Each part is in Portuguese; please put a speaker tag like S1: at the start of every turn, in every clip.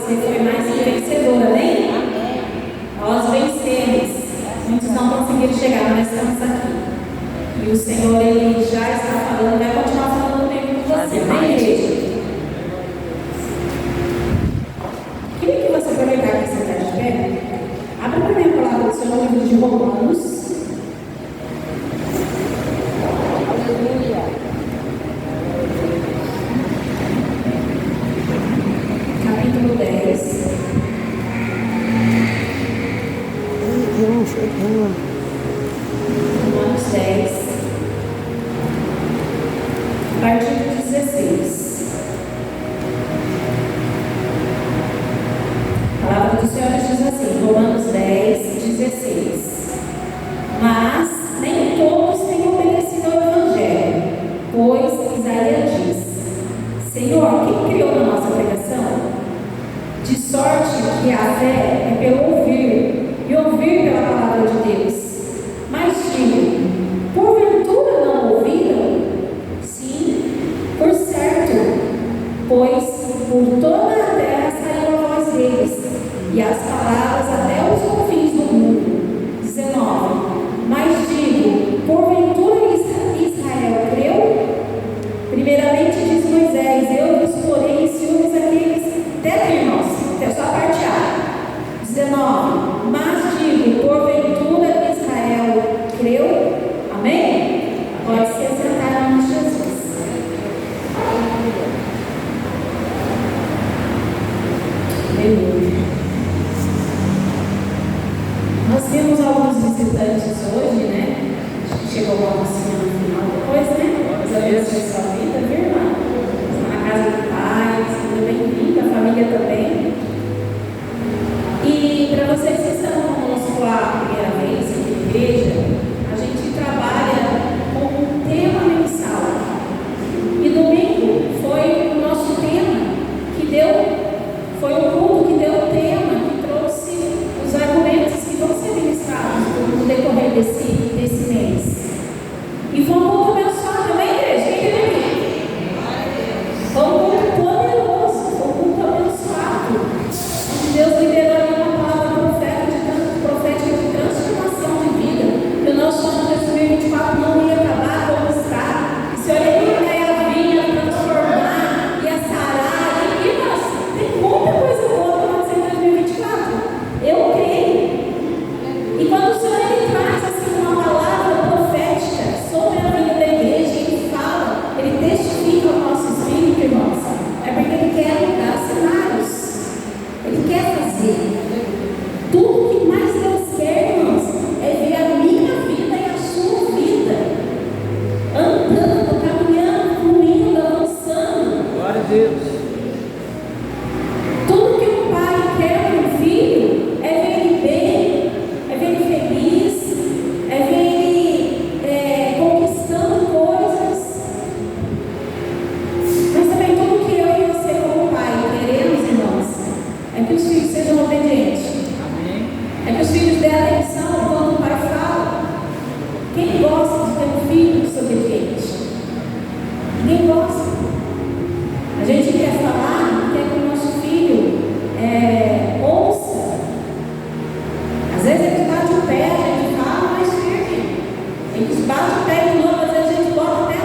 S1: você foi mais que vencedora, amém? Nós vencemos. Muitos não conseguiram chegar, mas estamos aqui. E o Senhor, Ele já está falando, vai continuar falando comigo com você, amém, igreja? Queria que você aproveitar que você está de pé. Abra para mim a palavra do Senhor no livro de Romanos.
S2: Aleluia.
S1: Capítulo 10. Romanos 10. A partir do 16. A palavra do Senhor diz assim, Romanos 10, 16. Mas nem todos têm obedecido ao Evangelho, pois Isaías diz: Senhor, quem criou na nossa pregação? De sorte que a fé é pelo ouvir, e ouvir pela palavra de Deus. Mas digo, porventura não ouviram? Sim, por certo, pois por toda a terra saiu a voz deles, e as palavras até os confins do mundo. 19. Mas digo, porventura Israel creu? Primeiramente diz Moisés, eu vos porei em ciúmes aqueles, até irmãos, até só a parte A. 19. Mas digo, porventura Israel creu? Amém? Pode se assentar em nome de Jesus. Aleluia. Nós temos alguns visitantes hoje, né? Chegou uma mocinha no final depois, né? Deus abençoe sua vida, viu, irmã? Está na casa do Pai, seja bem-vinda, a família também. E para vocês que estão conosco a primeira vez aqui na igreja, a gente trabalha com um tema mensal. E domingo foi o nosso tema que foi o culto que deu o tema, que trouxe os argumentos que vão ser ministrados no decorrer desse mês. E foi um culto abençoado, amém, igreja? Quem tem aqui? Foi um culto poderoso, foi um culto abençoado. Deus liberou ali uma palavra profética de transformação de vida. Que o nosso ano de 2024 não ia acabar como está. O Senhor ia vir, a transformar, ia sarar. E nossa, tem muita coisa boa para acontecer em 2024. Eu creio. E quando o Senhor ele traz assim, uma palavra profética sobre a vida da igreja, ele fala, ele testifica o nosso espírito, irmãos. É porque ele quer mudar cenários. Ele quer fazer. Tudo que mais Deus quer, irmãos, é ver a minha vida e a sua vida andando, caminhando, fluindo, avançando.
S3: Glória a Deus.
S1: Tudo que um pai quer para um filho é ver ele bem, é ver ele feliz, é ver ele conquistando coisas. Mas também tudo que eu e você como pai queremos, irmãos, é que os filhos sejam obedientes.
S3: Amém.
S1: É que os filhos dêem atenção quando o pai fala. Quem gosta de ter um filho desobediente? Ninguém gosta. A gente quer falar, quer que o nosso filho ouça. Às vezes ele bate o pé, a gente fala mais firme. Eles batem o pé de novo, às vezes a gente bota até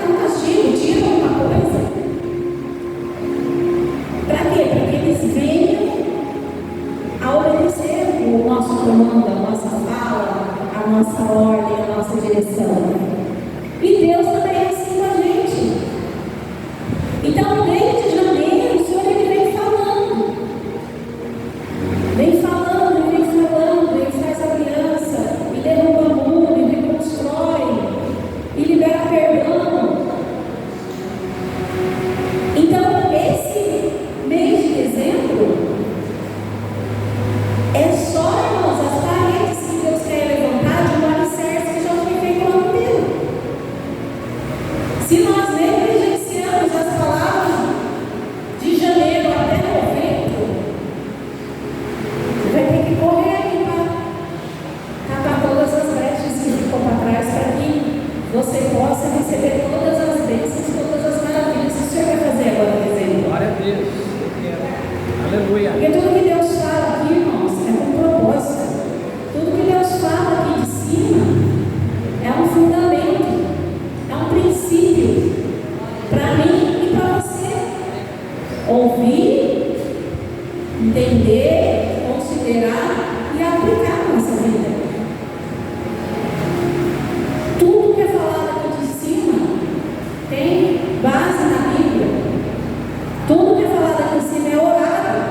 S1: um castigo, tira alguma coisa. Para quê? Para que eles venham a obedecer o nosso comando, a nossa fala, a nossa ordem, a nossa direção. E Deus também é assim com a gente. Então, desde janeiro, o Senhor ele vem falando. Vem falando, ele faz aliança, e derruba muro, e reconstrói, e libera perdão. Então, esse mês de dezembro é só, irmãos, as paredes que Deus quer levantar de um alicerce que já foi feito o ano inteiro.
S3: Aleluia.
S1: Porque tudo que Deus fala aqui, irmãos, é com propósito. Tudo que Deus fala aqui de cima é um fundamento, é um princípio para mim e para você. Ouvir, entender, considerar e aplicar na nossa vida. Tudo que é falado aqui de cima tem base na Bíblia. Tudo que é falado aqui de cima é orado,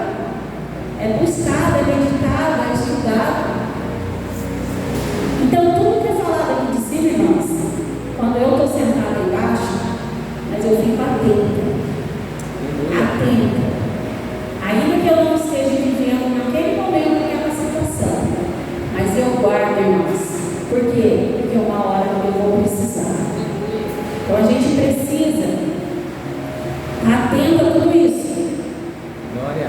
S1: é buscado, é meditado, é estudado. Então, tudo que é falado aqui de cima, irmãos, quando eu estou sentada embaixo, mas eu fico atenta. Ainda que eu não esteja vivendo naquele momento aquela situação, mas eu guardo, irmãos. Por quê? Porque uma hora eu vou precisar. Então a gente precisa estar atento a tudo isso.
S3: Glória.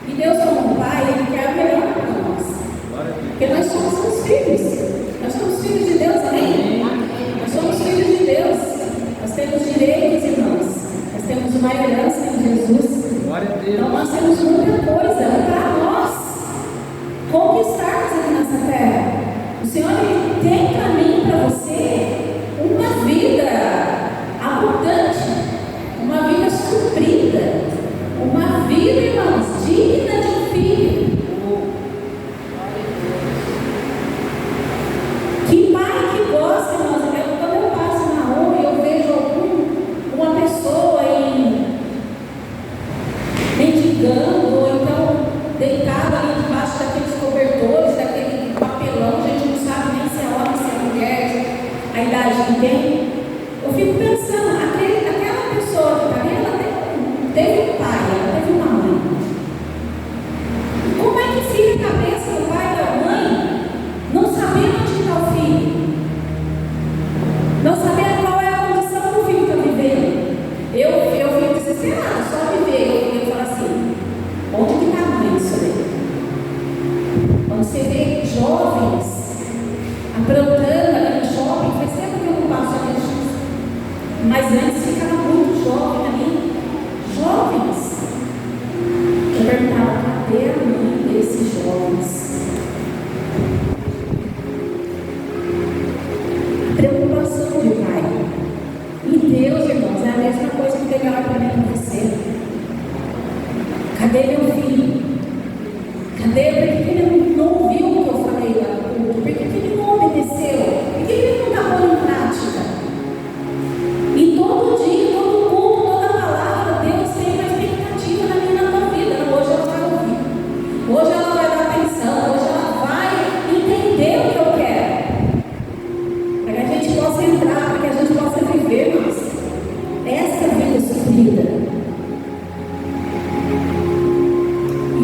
S1: E Deus, como Pai, Ele quer o melhor para nós. Porque nós somos seus filhos. Nós somos filhos de Deus, amém? Nós somos filhos de Deus. Nós temos direitos, irmãos. Nós temos uma herança em Jesus.
S3: Glória a Deus.
S1: Então nós temos muita coisa para nós conquistarmos aqui nessa terra. O Senhor Ele tem para mim e para você uma vida abundante, uma vida suprida, uma vida, irmãos, digna de um filho. Que pai que gosta, irmãos, quando eu passo na rua e eu vejo uma pessoa mendigando, ou então deitada ali debaixo daqueles cobertores, daquele papelão, a gente não sabe nem se é homem, se é mulher, a idade que tem. Eu fico pensando, aquela pessoa que está ali, ela teve um pai, ela teve uma mãe. Como é que fica a cabeça do pai e da mãe não sabendo onde está o filho? Não sabendo qual é a condição que o filho está vivendo? Eu fico desesperada, só me ver. Eu falo assim, onde que está a mãe disso aí? Quando você vê jovens aprontando ali no shopping, faz tempo que eu não passo ali no shopping, mas antes ficava muito jovem ali, jovens. Eu perguntava, cadê a mãe desses jovens? Preocupação de pai. E Deus, irmãos, é a mesma coisa que pegar para mim com você. Cadê meu filho? Cadê? Por que ele não ouviu o que eu falei lá no culto? Por que ele não obedeceu? Por que ele não está pondo em prática? E todo dia, todo culto, toda palavra, Deus tem uma expectativa na minha e na tua vida. Hoje ela vai ouvir. Hoje ela vai dar atenção. Hoje ela vai entender o que eu quero. Para que a gente possa entrar, para que a gente possa viver, irmãos, essa vida suprida. E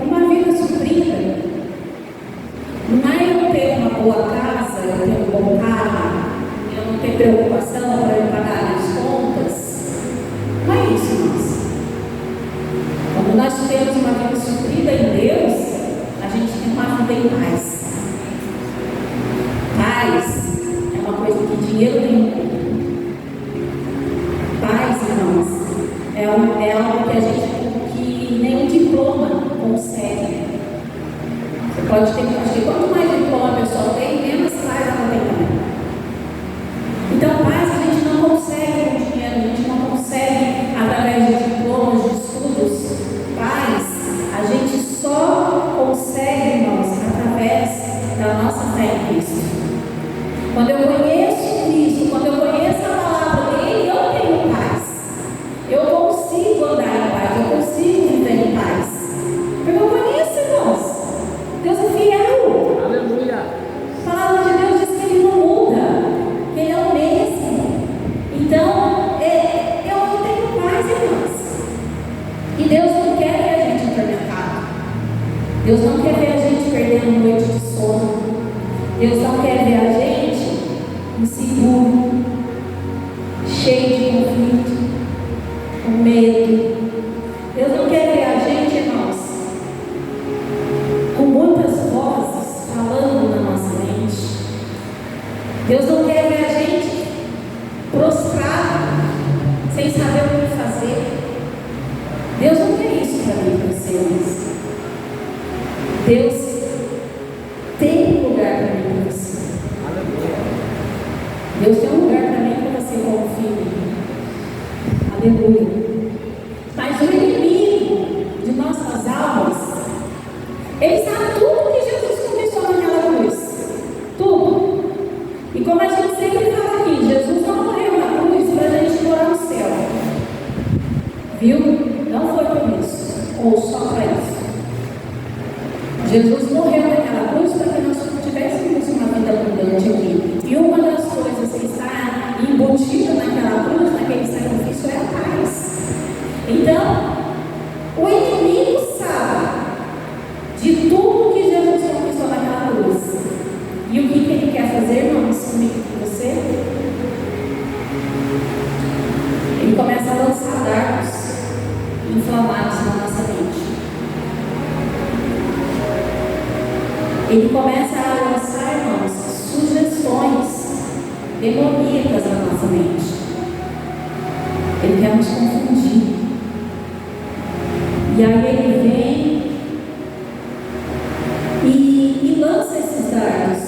S1: uma vida suprida não é eu ter uma boa casa, eu ter um bom carro, eu não ter preocupação para eu pagar as contas. Não é isso, irmãos. Quando nós temos uma vida suprida em Deus, a gente tem uma vida em paz. Paz é uma coisa que dinheiro nem compra. Paz, irmãos, é algo que a gente, que nem um diploma consegue. Você pode ter, acho que quanto mais diploma a pessoa tem, menos paz ela tem também. Então, paz a gente não consegue com dinheiro, a gente não consegue através de diplomas, de estudos. Paz a gente só consegue, irmãos, através da nossa fé em Cristo. Quando eu conheço Cristo, quando eu conheço a palavra dele, eu tenho paz. Eu consigo andar em paz, eu consigo viver em paz. Porque eu conheço, irmãos. Deus é fiel.
S3: Aleluia.
S1: A palavra de Deus diz que ele não muda, que ele é o mesmo. Então, eu tenho paz, irmãos. E Deus não quer ver a gente atormentado. Deus não quer ver a gente perdendo noite de sono. Deus não quer ver a gente inseguro, cheio de conflito, com medo. Deus não quer ver a gente, irmãos, com muitas vozes falando na nossa mente. Deus não quer ver a gente prostrado, sem saber o que fazer. Deus não quer isso para mim, para você, mas Deus tem um lugar para mim, para você. Deus tem um lugar para mim, para você como filho. Aleluia. Mas o inimigo de nossas almas, ele sabe tudo que Jesus começou naquela cruz. Tudo. E como a gente sempre fala aqui, Jesus não morreu na cruz para a gente morar no céu. Viu? Não foi por isso. Ou só para isso. Jesus morreu naquela cruz para que nós tivéssemos uma vida abundante aqui. E uma das coisas que está embutida naquela cruz, naquele sacrifício, é a paz. Então, o inimigo sabe de tudo que Jesus conquistou naquela cruz. E o que ele quer fazer, irmãos, comigo e com você? Ele começa a lançar dardos inflamados na nossa mente. Ele começa a lançar, irmãos, sugestões demoníacas na nossa mente. Ele quer nos confundir. E aí ele vem e lança esses dardos.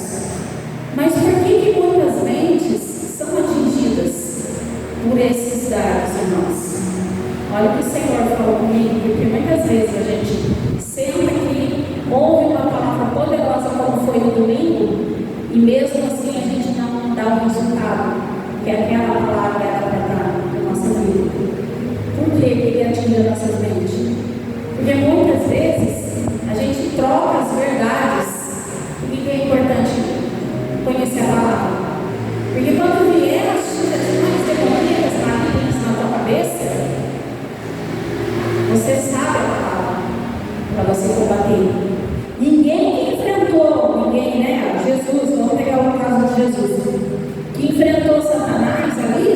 S1: Mas por que muitas mentes são atingidas por esses dardos, irmãos? Olha o que o Senhor falou comigo, porque muitas vezes a gente senta aqui, ouve uma palavra poderosa como foi no domingo, e mesmo assim a gente não dá o resultado que aquela palavra era para dar na nossa vida. Por que ele atinge as nossas mentes? Porque muitas vezes a gente troca as verdades. Por que é importante conhecer a palavra? Porque quando vier as sugestões demoníacas malignas na tua cabeça, você sabe a palavra para você combater. Ninguém que enfrentou, né? Jesus, vamos pegar o caso de Jesus, que enfrentou Satanás ali,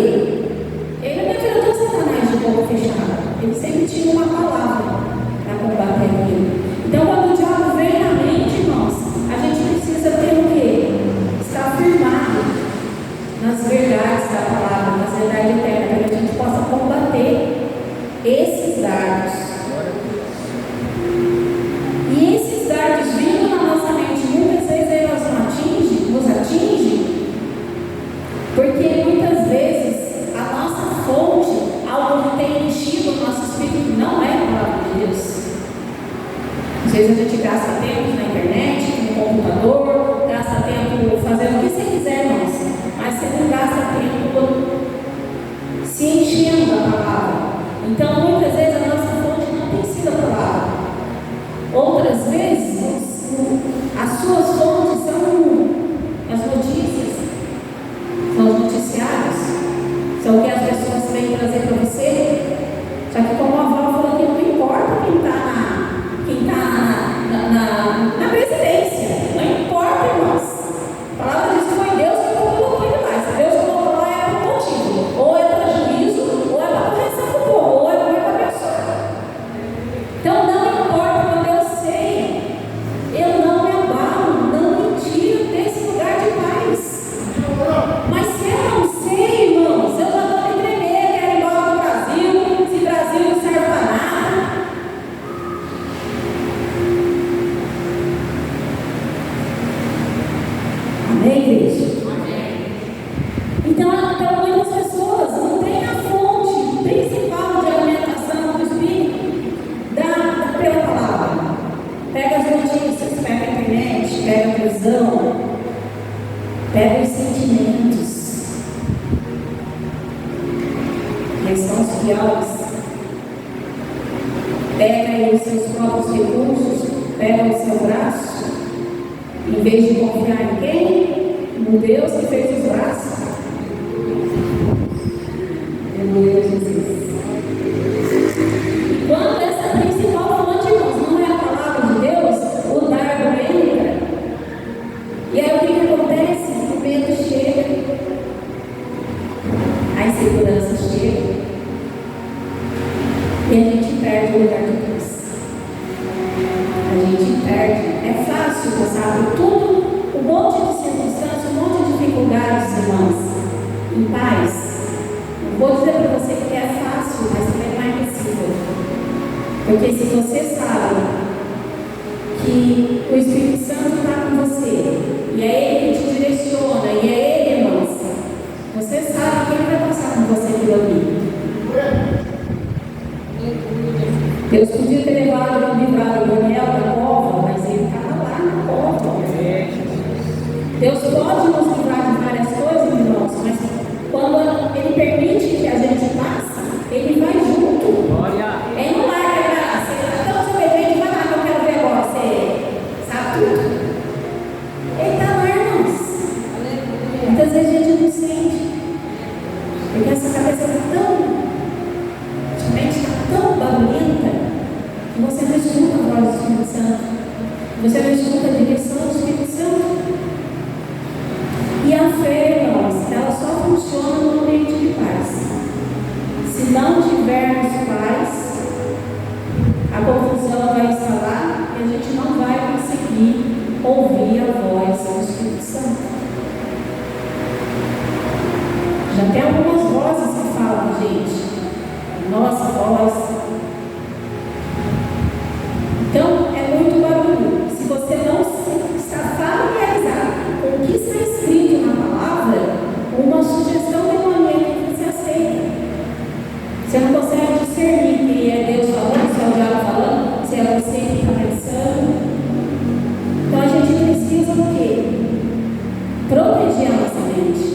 S1: ele não enfrentou Satanás de boca fechada. Ele sempre tinha uma palavra para combater aquilo. Então, quando o diabo vem na mente, irmãos, a gente precisa ter o quê? Estar firmado nas verdades da palavra, nas verdades eternas, para que a gente possa combater esses dardos. E esses dardos vindo na nossa mente, muitas vezes eles nos atingem, porque muitas vezes a nossa fonte, algo que tem enchido o nosso espírito, não é a palavra de Deus. Às vezes a gente gasta tempo na internet, no computador, gasta tempo fazendo o que você quiser, irmãos, mas você não gasta tempo se enchendo da palavra. Então, muitas vezes a nossa fonte não tem sido a palavra. Outras vezes, as suas fontes são as notícias, são os noticiários, são o que as pessoas vêm trazer para você. Só que, como a avó falou, que não importa quem está na presidência, não importa, irmãos. A palavra diz que foi Deus que colocou ele lá. Se Deus colocou lá, é por motivo, ou é para juízo, ou é para correção do povo, ou é para abençoar. Então, não importa quando eu sei, eu não me abalo, não me tiro desse lugar de paz. Mas se eu não sei, irmãos, eu já vou me tremer, quero ir embora do Brasil, se Brasil não serve para nada. Amém, igreja? Então, muitas pessoas não têm a fonte principal de alimentação do Espírito pela palavra. Pega as notícias, pega a internet, pega a televisão, pega os sentimentos, que são os piores. Pega aí os seus próprios recursos, pega o seu braço, em vez de confiar em quem? No Deus que fez os braços. Aleluia, Jesus. E quando essa principal fonte, irmãos, não é a palavra de Deus, o dardo entra. E aí o que acontece? O medo chega, a insegurança chega, e a gente perde o lugar de Deus. A gente perde. É fácil passar por tudo, um monte de circunstâncias, um monte de dificuldades, irmãos, em paz. Não vou dizer para você que é agressiva. Porque se você sabe que o Espírito Santo está com você, e é Ele que te direciona, e é Ele, irmãos, você sabe que Ele vai passar com você aquilo ali. Deus podia ter livrado o Daniel da cova, mas ele estava lá na cova. Deus pode nos livrar de várias coisas, irmãos, mas quando Ele permite que a gente passe, Ele vai junto.
S3: Glória.
S1: Ele não larga para lá. Você está tão desobediente, vai lá que eu quero ver agora. Você sabe tudo. Ele está lá, irmãos. Muitas vezes a gente não sente. Porque essa cabeça está a mente está tão barulhenta que você não escuta a voz do Espírito Santo. Você não escuta a direção do Espírito Santo. E a fé, irmãos, ela só funciona no ambiente de paz. Se não tivermos paz, a confusão vai instalar e a gente não vai conseguir ouvir a voz do Espírito Santo. Já tem algumas vozes que falam, gente, nossa voz. Então, é muito barulho. Se você não está familiarizado com o que está escrito na palavra, uma sugestão de maneira que você aceita. Você não consegue discernir que é Deus falando, se é o diabo falando, se é você que está pensando. Então, a gente precisa o quê? Proteger a nossa mente.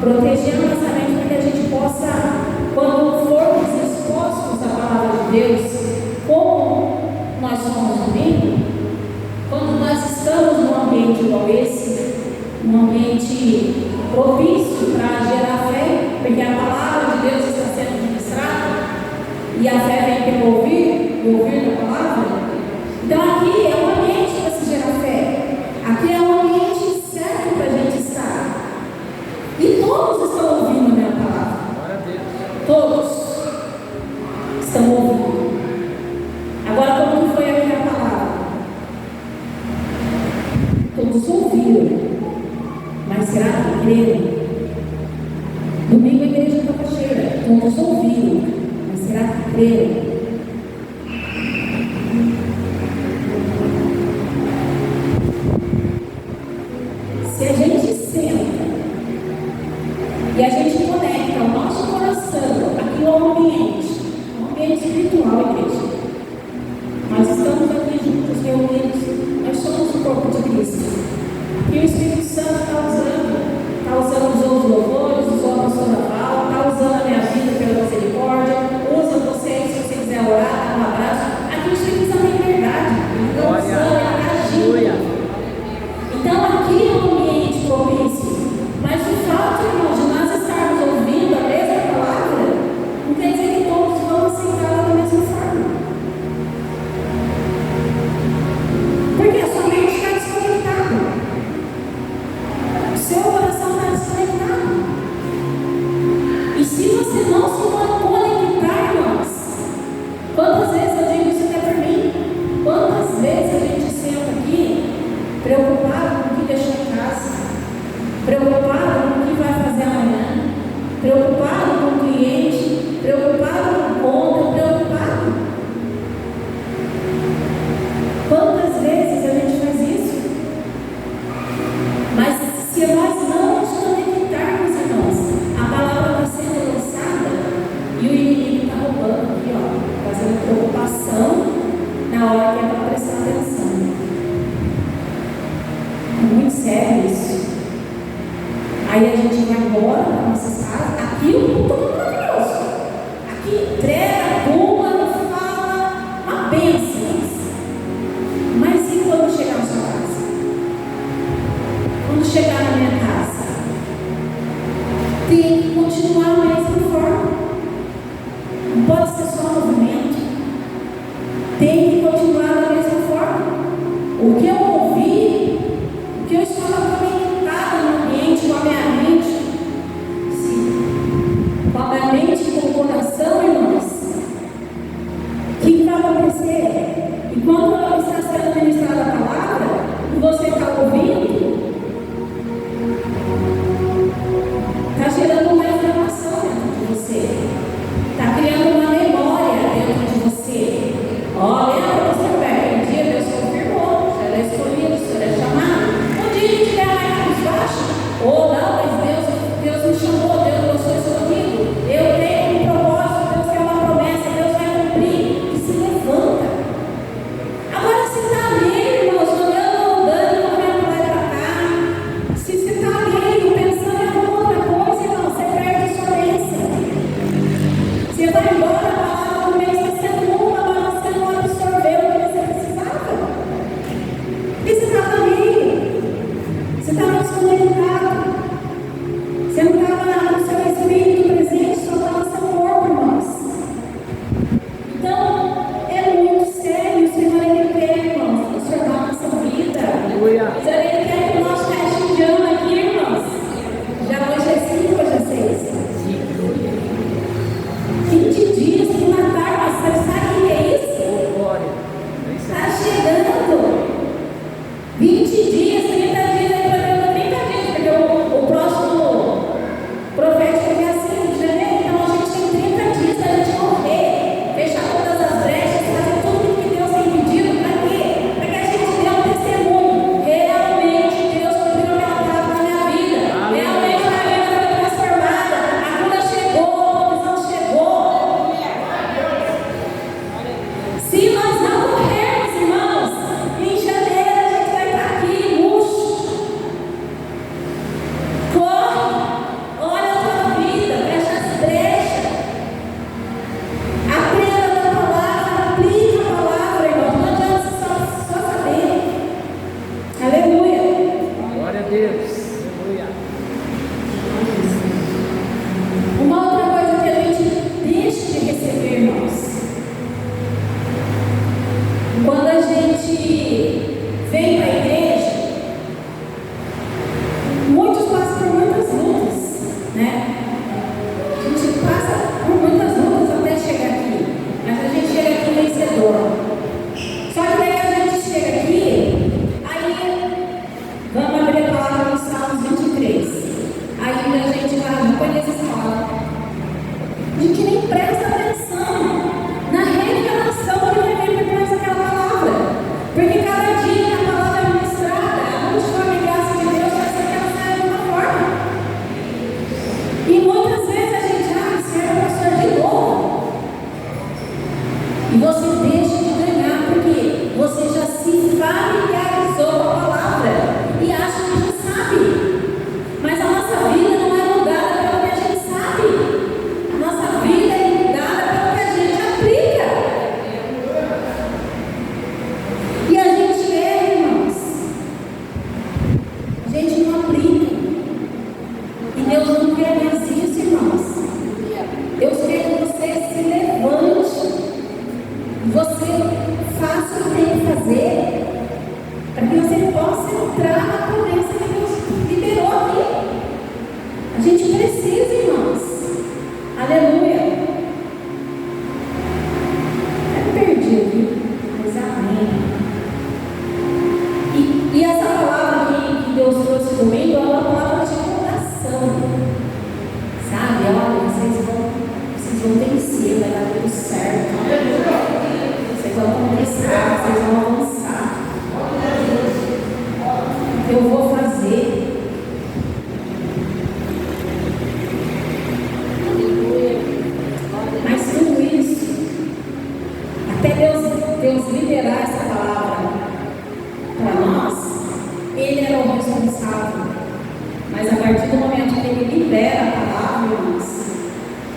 S1: Proteger a nossa mente para que a gente possa, quando formos expostos à palavra de Deus, como nós somos domingo, quando nós estamos num ambiente igual esse, um ambiente propício para gerar fé, porque a palavra de Deus está sendo ministrada e a fé vem pelo ouvir a palavra. Então aqui é um ambiente para se gerar fé, aqui é um ambiente certo para a gente estar. E todos estão ouvindo a minha palavra. Todos estão ouvindo. Agora, como foi a minha palavra? Todos ouviram, mas será que creram? Domingo a igreja estava cheia. Todos ouviram, mas será que creram? Se a gente senta e a gente conecta o nosso coração aqui ao ambiente, um ambiente espiritual, igreja. Nós estamos aqui juntos, reunidos, nós somos o corpo de Cristo. E o Espírito Santo está usando os louvores, usou a pastora Val, está usando a minha vida pela misericórdia, usa você se você quiser orar, dar um abraço. Aqui o Espírito Santo tem verdade, ele está usando, ele está agindo. Então aqui é um ambiente propício, mas o fato, irmãos, de nós estarmos ouvindo a mesma palavra, não quer dizer que todos vão aceitar da mesma forma. Porque a sua mente está desconectada, o seu coração está desconectado. E se você não se conectar, irmãos, quantas vezes eu digo isso até por mim, quantas vezes a gente senta aqui preocupado com o que deixou em casa, preocupado com o que vai fazer amanhã, preocupado com o cliente, preocupado com a conta, preocupado. Quantas vezes a gente faz isso? Mas se nós não nos conectarmos, irmãos, a palavra está sendo lançada e o inimigo está roubando aqui, ó, fazendo preocupação na hora que é para prestar atenção. É muito sério isso. Aí a gente vai embora para nossas casas. Aqui o mundo é maravilhoso. Aqui entrega, pula, fala, uma bênção. Mas e quando chegar na sua casa? Quando chegar na minha casa? Tem que continuar da mesma forma. Não pode ser só movimento. Tem que continuar da mesma forma. O que eu ouvi, o que eu estava conectada no ambiente, com a minha mente, sim, com a minha mente e com o coração, irmãos, o que vai acontecer? E quando está sendo ministrada a palavra, e você está ouvindo, está gerando uma informação dentro de você, está criando uma memória dentro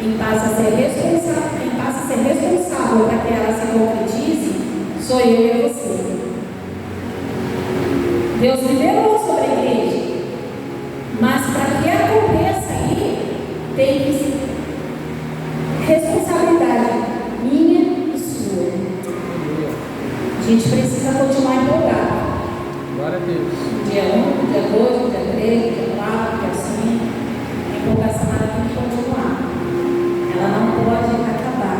S1: quem passa a ser responsável para que ela se concretize, sou eu e você. Deus liberou sobre a igreja, mas para que aconteça aí, tem que ser responsabilidade minha e sua. A gente precisa continuar empolgado.
S3: Glória a Deus.
S1: Dia 1, dia 2, dia 3, dia 4, dia 5. A empolgação ela tem que continuar. Ela não pode acabar.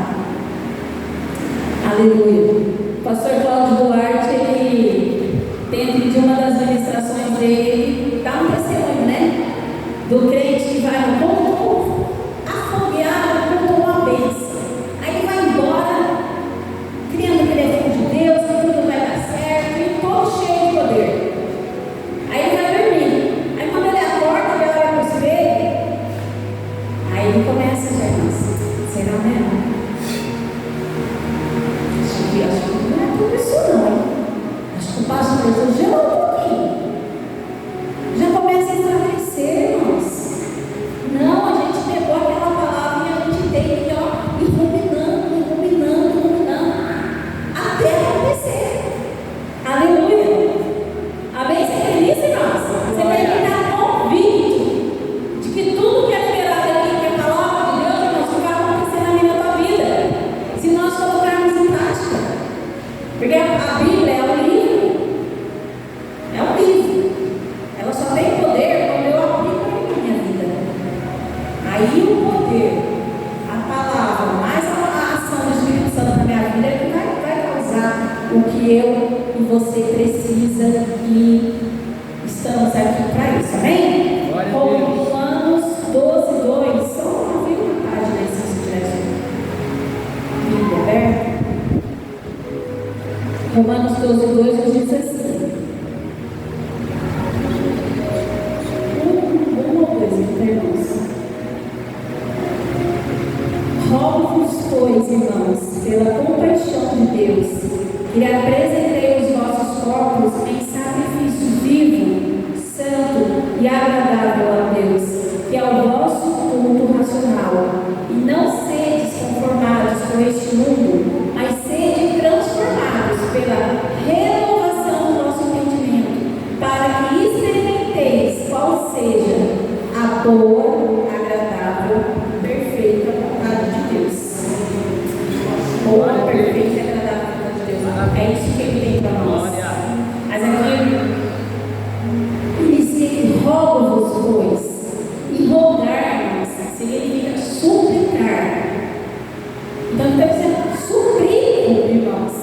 S1: Aleluia. O pastor Cláudio Duarte, ele, dentro de uma das ministrações dele, dá um testemunho, né? Do crente que vai no ponto afogueado com uma bênção. Aí ele vai embora, criando que ele é filho de Deus, que tudo vai dar certo, e todo cheio de poder. Aí ele vai dormir. Aí quando ele acorda, ele olha para o espelho, aí ele começa a pensar, será mesmo? Acho que não é tudo isso não, hein? Acho que o pastor exagerou um pouquinho. Já começa a enfraquecer, irmãos. Não, a gente pegou aquela palavra e a gente tem que ir ruminando, até acontecer. Aleluia. Amém? Você tem isso, irmãos? Você tem que estar convicto de que tudo que é liberado aqui, que é a palavra de Deus, irmãos, vai acontecer na minha tua vida. Se nós colocarmos em prática. Porque a Bíblia é um livro. É um livro. Ela só tem poder quando eu aplico na minha vida. Aí o poder, a palavra, mais a ação do Espírito Santo na minha vida é que vai causar o que eu e você precisa e estamos aqui para isso. Amém? Romanos 12, 2. Só uma página aí, se você tiver Bíblia aberta. Romanos 12, 2 nos diz assim. Uma coisa, irmãos. Rogo-vos, pois, irmãos, pela compaixão de Deus, que apresentei os vossos corpos em sacrifício vivo, santo e agradável a Deus, que é o vosso culto racional. E não sedes conformados com este mundo, mas sede transformados pela renovação do nosso entendimento, para que experimenteis qual seja a boa, agradável, perfeita vontade de Deus. Boa, perfeita e agradável vontade de Deus. É isso que ele tem para nós. Mas aqui, ele diz: rogo-vos, pois. E rogar, significa suplicar. Então, ele está dizendo: suplico, irmãos,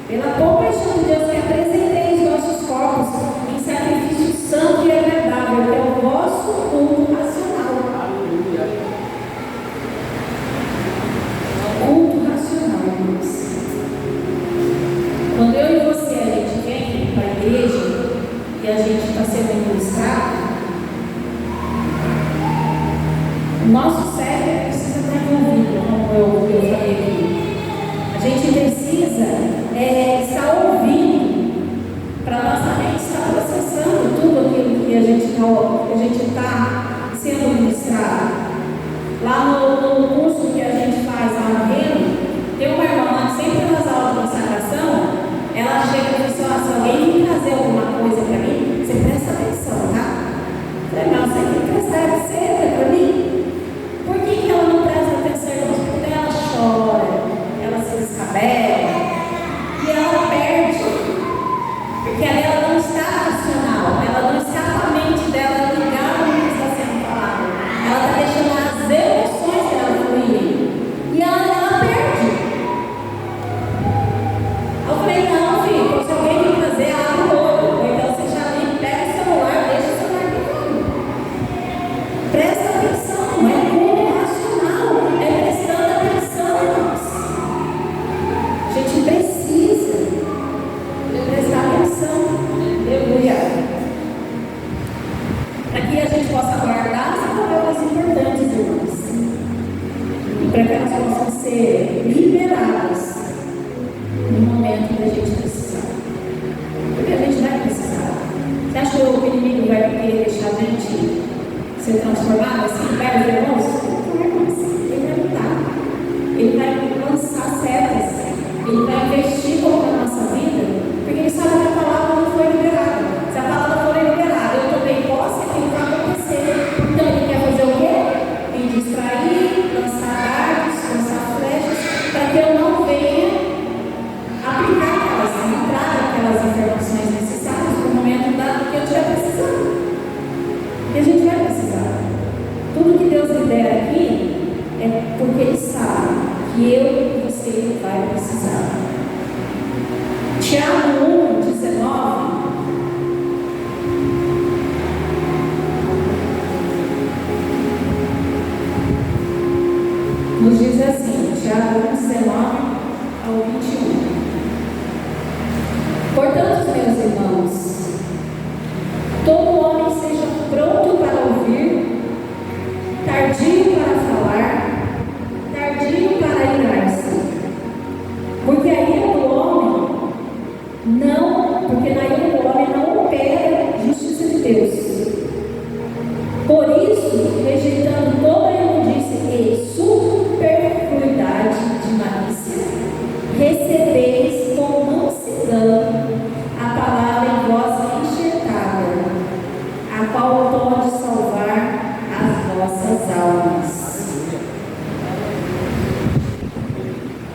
S1: pela compaixão de Deus, que apresentei os vossos corpos em sacrifício santo e agradável, que é o vosso culto racional.
S3: Aleluia.
S1: Culto racional, irmãos. Quando eu e você, a gente vem para a igreja e a gente está sendo ministrado, o nosso cérebro precisa estar envolvido, como eu falei aqui. A gente precisa estar ouvindo para nossa mente estar processando tudo aquilo que a gente está sendo ministrado. Lá no curso que a gente faz lá no Reino, tem uma irmã lá que sempre nas aulas de consagração, ela chega e diz: se alguém me trazer alguma coisa para mim, você presta atenção, tá? Eu falei: não, você tem que prestar atenção para mim. Por que ela não presta atenção? Porque ela chora, ela se descabela e ela perde. Porque ela não está racional, ela não está com a mente dela ligada no que está sendo falado. Ela está deixando as emoções dela fluírem. E ela perde. Eu falei: não, filho, se alguém me trazer, abre o olho. Ou então você já nem pega o celular, deixa o celular ligado. Presta atenção, é como racional, é prestando atenção, irmãos. A gente precisa prestar atenção. Aleluia. Para que a gente possa guardar as palavras importantes, irmãos. E para que elas possam ser liberadas no momento que a gente precisar. Porque a gente vai precisar. Você acha que o inimigo vai querer deixar a gente ser transformado assim, perto de irmãos? Não, irmãos. Ele vai porque Ele sabe que eu e você vai precisar. Tiago 1:19 nos diz assim, Tiago 1:19-21. Portanto, meus irmãos, todo homem seja pronto para ouvir, tardio para falar, tardio para irar-se, porque na ira do homem não opera a justiça de Deus. Por isso, rejeitando toda a imundície e superfluidade de malícia, recebeis com mansidão a palavra em voz enxertada, a qual pode salvar as vossas almas.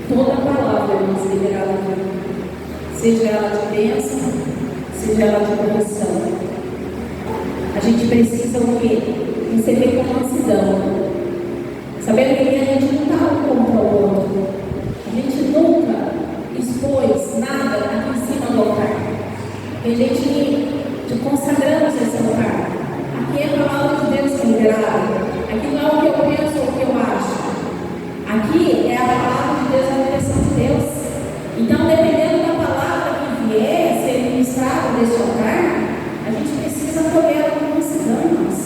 S1: Toda palavra, irmãos, liberada aqui, seja ela de bênção, seja ela de correção, a gente precisa o quê? Receber com mansidão, sabendo que a gente não está um contra o outro, a gente nunca expôs nada aqui em cima do altar, a gente consagramos esse altar. Aqui é a palavra de Deus que é liberada, aqui não é o que eu penso ou o que eu acho, aqui é a palavra de Deus, a direção de Deus. Então, dependendo da palavra que vier ser ministrada deste altar, a gente precisa acolher ela com mansidão, irmãos.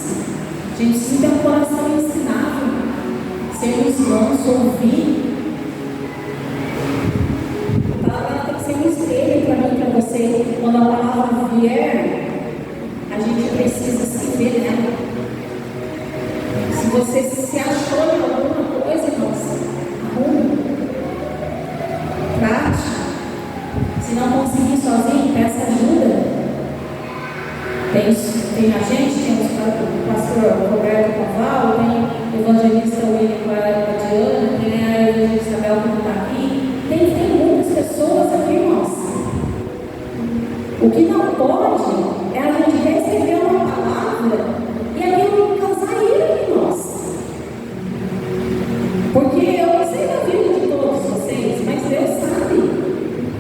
S1: A gente precisa ter um coração ensinável, sermos bons, ouvir. A palavra tem que ser um espelho para mim e para você. Quando a palavra vier, a gente precisa se ver nela. Se você se achou em alguma coisa, irmãos, arrume, trate. Se não conseguir sozinho, peça ajuda. Tem a gente, tem o pastor Roberto Caval, tem o evangelista William Guaradiano, tem a evangelista Isabel que está aqui. Tem muitas pessoas aqui, irmãos. O que não pode é a gente receber uma palavra e aquilo causar ira em nós. Porque eu não sei da vida de todos vocês, mas Deus sabe.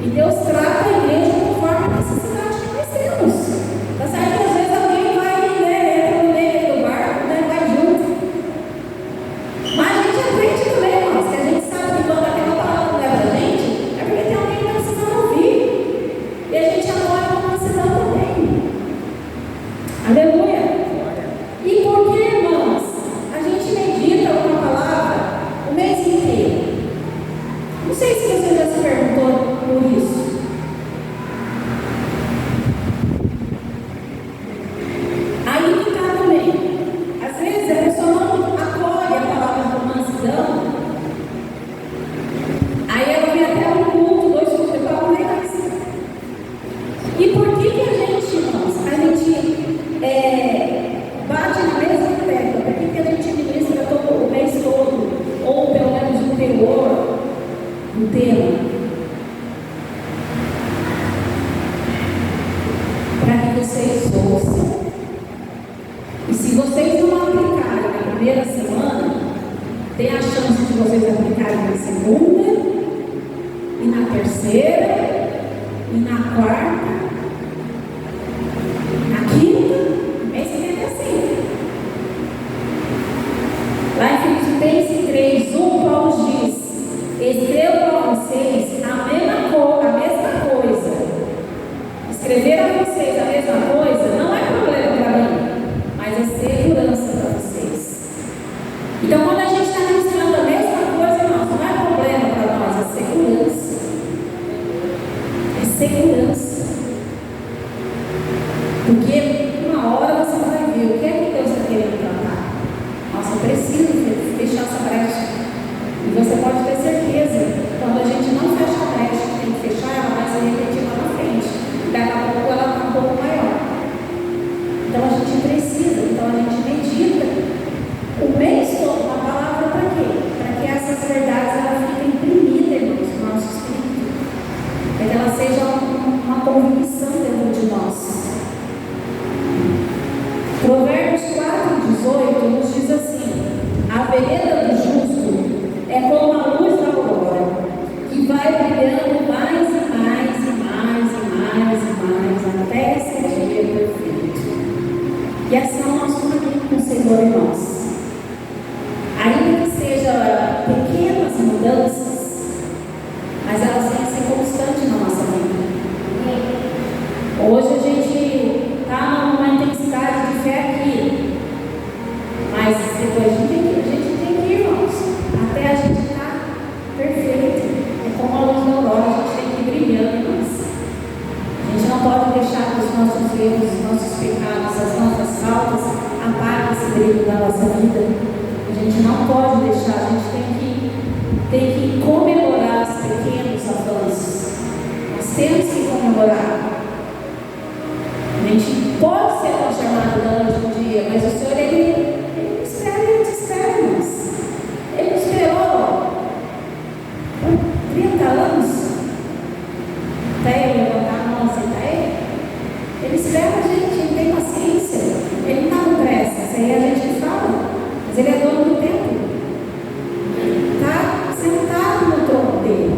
S1: E Deus trata a igreja conforme a necessidade que nós temos. Tá certo que às vezes alguém vai, entra no meio do barco, vai junto. Mas a gente aprende também, irmãos, que a gente sabe que quando aquela palavra não é pra gente, é porque tem alguém que está precisando ouvir. E a gente apoia com mansidão também. Aleluia. E por que, irmãos, a gente medita uma palavra o mês inteiro? Não sei se você já se perguntou por isso. Aí que está também. Às vezes a pessoa não acolhe a palavra com mansidão. Aí ela vem até um culto, 2 cultos, e fala, mas e por que a gente, irmãos, bate na mesma tecla? Por que a gente ministra todo o mês todo? Ou pelo menos o teor do tema? Para que vocês ouçam. E se vocês não aplicarem na primeira semana, tem a chance de vocês aplicarem na segunda, e na terceira, e na quarta, na quinta, mês que vem é assim. Lá em Filipenses 3:1, Paulo diz: escrevo a vocês a mesma coisa. Escrever a vocês a mesma coisa não é problema para mim, mas é segurança para vocês. Então, quando a gente está ensinando a mesma coisa, irmãos, não é problema para nós, é segurança. É segurança. Porque uma hora você vai ver o que é que Deus está querendo tratar. Nossa, eu preciso fechar essa brecha. temos que comemorar. A gente pode ser transformado durante um dia, mas o Senhor, Ele espera, Ele te espera, irmãos. Ele esperou 30 anos até Ele levantar a mão, aceitar Ele. Ele espera a gente, Ele tem paciência. Ele não está com pressa, isso aí a gente fala, mas Ele é dono do tempo. Está sentado no trono dele.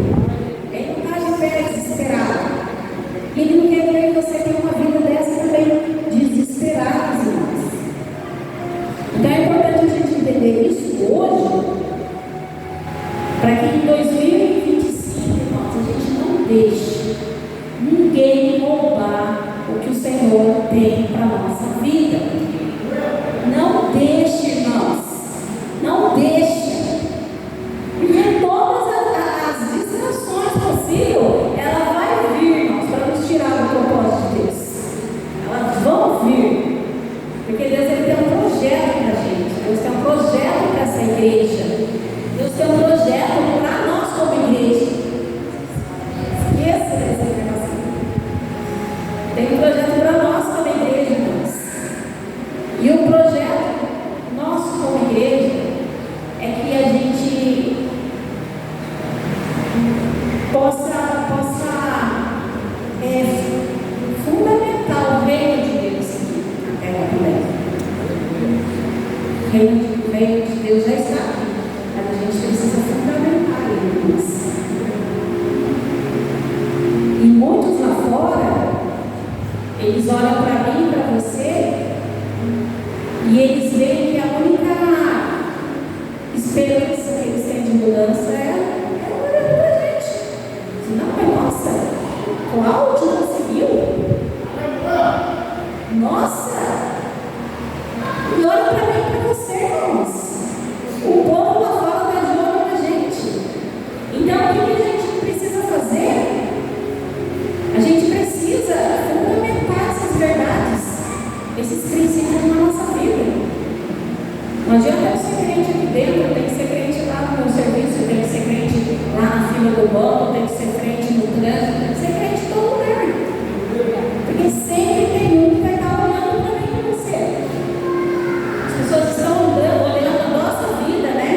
S1: Ele não está de pé desesperado. E Ele não quer ver que você tenha uma vida dessa também desesperada, irmãos. Então é importante a gente entender isso hoje, para que em 2025, irmãos, a gente não deixe ninguém roubar o que o Senhor tem para a nossa vida. Não deixe, irmãos. Não deixe. Porque todas as distrações possíveis, ela vai vir, irmãos, para nos tirar do propósito de Deus. Elas vão vir. Porque Deus, Ele tem um projeto para a gente. Deus tem um projeto para essa igreja. Deus tem um projeto para nós como igreja. Esqueça dessa informação. Tem um projeto para nós como igreja, irmãos. E o projeto nosso como igreja é que a gente possa fundamentar o reino de Deus aqui na terra também. O reino de Deus já está aqui, mas a gente precisa fundamentar ele, irmãos. E muitos lá fora, eles olham para mim e para você e eles veem que a única esperança que eles têm de mudança é olhando para a gente. Não, mas nossa, Cláudio conseguiu? Nossa! E olha para mim e para você, irmãos. O povo lá fora está de olho na gente. Então, o que a gente precisa fazer? A gente precisa fundamentar essas verdades, esses princípios na nossa vida. Não adianta eu ser crente aqui dentro, eu tenho que ser crente lá no meu serviço, eu tenho que ser crente lá na fila do banco, eu tenho que ser crente no trânsito, eu tenho que ser crente em todo lugar. Porque sempre tem um que vai estar olhando para mim e para você. As pessoas estão olhando a nossa vida, né?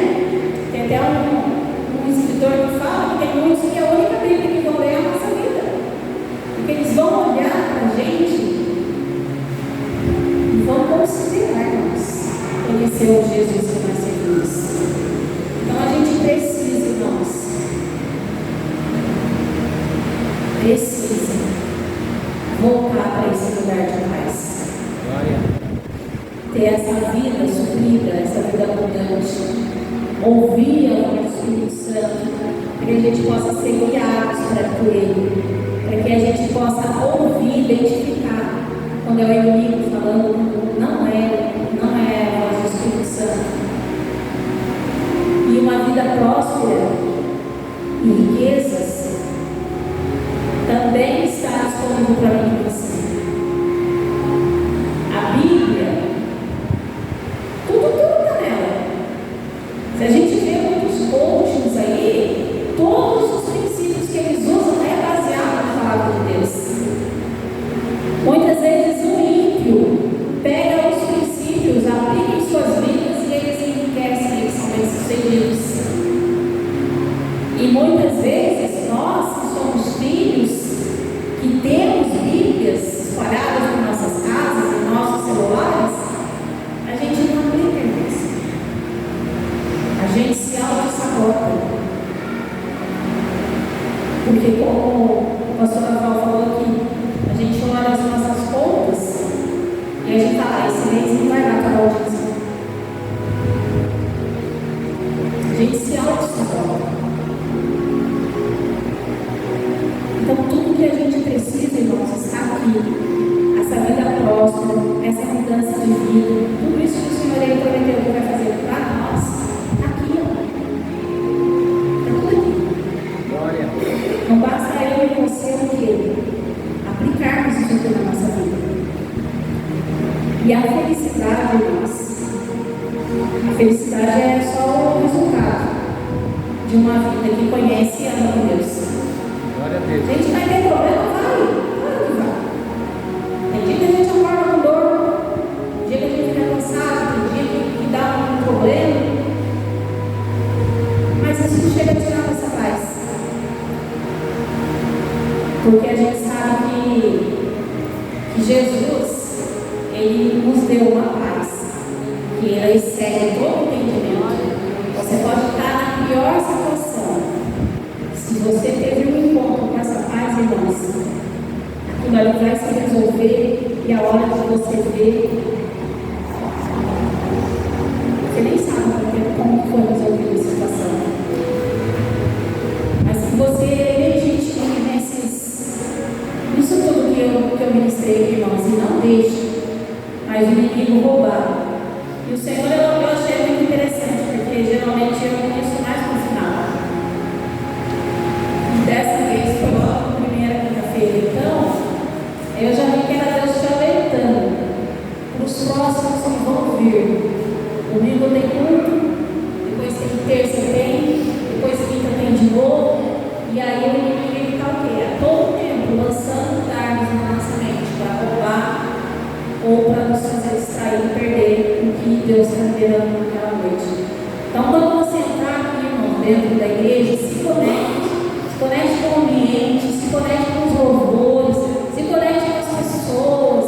S1: Tem até um escritor que fala que tem muitos que é a única Bíblia que vão ler a nossa vida. Porque eles vão olhar para a gente e vão considerar, irmãos, conhecer o Jesus que nós servimos. Então a gente precisa, irmãos, voltar para esse lugar de paz. Ter essa vida suprida, essa vida abundante. Ouvir a voz do Espírito Santo, para que a gente possa ser guiados por Ele, para que a gente possa ouvir, identificar quando é o inimigo falando, não é a voz do Espírito Santo. E uma vida próspera e riquezas também está disponível para mim e você. A Bíblia, tudo está nela. Se a gente vê muitos coaches aí, todos os princípios que eles usam é baseado na palavra de Deus. Muitas vezes o ímpio pega os princípios, aplica em suas vidas e eles enriquecem, eles são bem-sucedidos. E muitas vezes nós que somos filhos, que temos Bíblias espalhadas em nossas casas, em nossos celulares, a gente não aplica isso. A gente se auto-sabota. Porque como o pastor Naval falou aqui, a gente olha as nossas contas e a gente fala, esse mês não vai dar para o dízimo. A gente se auto-sabota. Então, tudo que a gente precisa, irmãos, está aqui. Essa vida próspera, essa mudança de vida, tudo isso que o Senhor aí prometeu que vai fazer para nós, está aqui, ó. Está tudo aqui.
S3: Glória.
S1: Não basta eu e você o quê? Aplicarmos isso aqui na nossa vida. E a felicidade, irmãos, a felicidade é só o resultado de uma vida que conhece e ama Deus.
S3: Glória a Deus.
S1: A gente vai ter problema Porque a gente sabe que Jesus, Ele nos deu uma paz, que ela excede todo entendimento. Você pode estar na pior situação. Se você teve um encontro com essa paz, irmãos, aquilo ali vai se resolver e a hora que você ver, você nem sabe como foi resolvida a situação. Mas se você medite nisso tudo que eu ministrei, irmãos, e não deixe mais o inimigo roubar. E o Senhor, eu achei muito interessante, porque geralmente eu conheço mais no final. E dessa vez foi logo na primeira quinta-feira. Então, eu já vi que era Deus te alertando para os próximos que vão vir. Domingo tem culto, depois tem terça tem, depois quinta tem de novo. E aí o inimigo está o quê? A todo tempo lançando dardos na nossa mente para roubar ou para nos fazer distrair e perder o que Deus está liberando naquela noite. Então, quando você entrar aqui, irmão, dentro da igreja, se conecte com o ambiente, se conecte com os louvores, se conecte com as pessoas,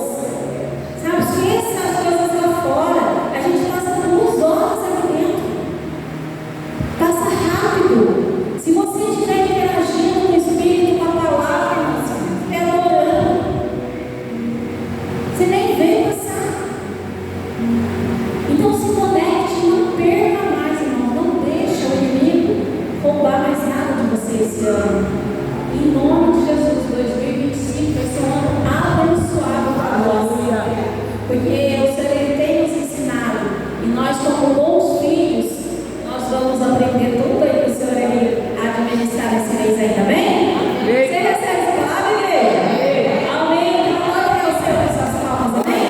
S1: sabe? Esqueça as coisas lá fora. A gente passa 2 horas aqui dentro, passa rápido. Se você estiver interagindo com o Espírito, com a palavra, estiver adorando, você nem vê passar. Então se conecte, não perca mais, irmão. Não deixa o inimigo roubar mais nada de você esse ano. Em nome de Jesus, 2025 vai ser um ano abençoado para nós. Porque o Senhor Ele tem nos ensinado. E nós, como bons filhos, nós vamos aprender tudo aí que o Senhor Ele administrar esse mês aí, tá bem? Você recebe essa palavra, igreja? Amém. Então, glória ao Senhor com suas palmas, amém?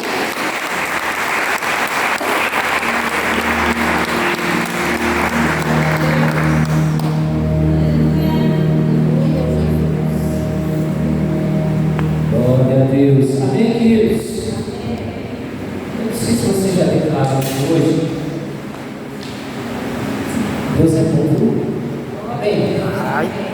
S4: Glória a Deus. Amém, queridos? Eu não sei se você já declarou hoje. Deus é bom. Amém?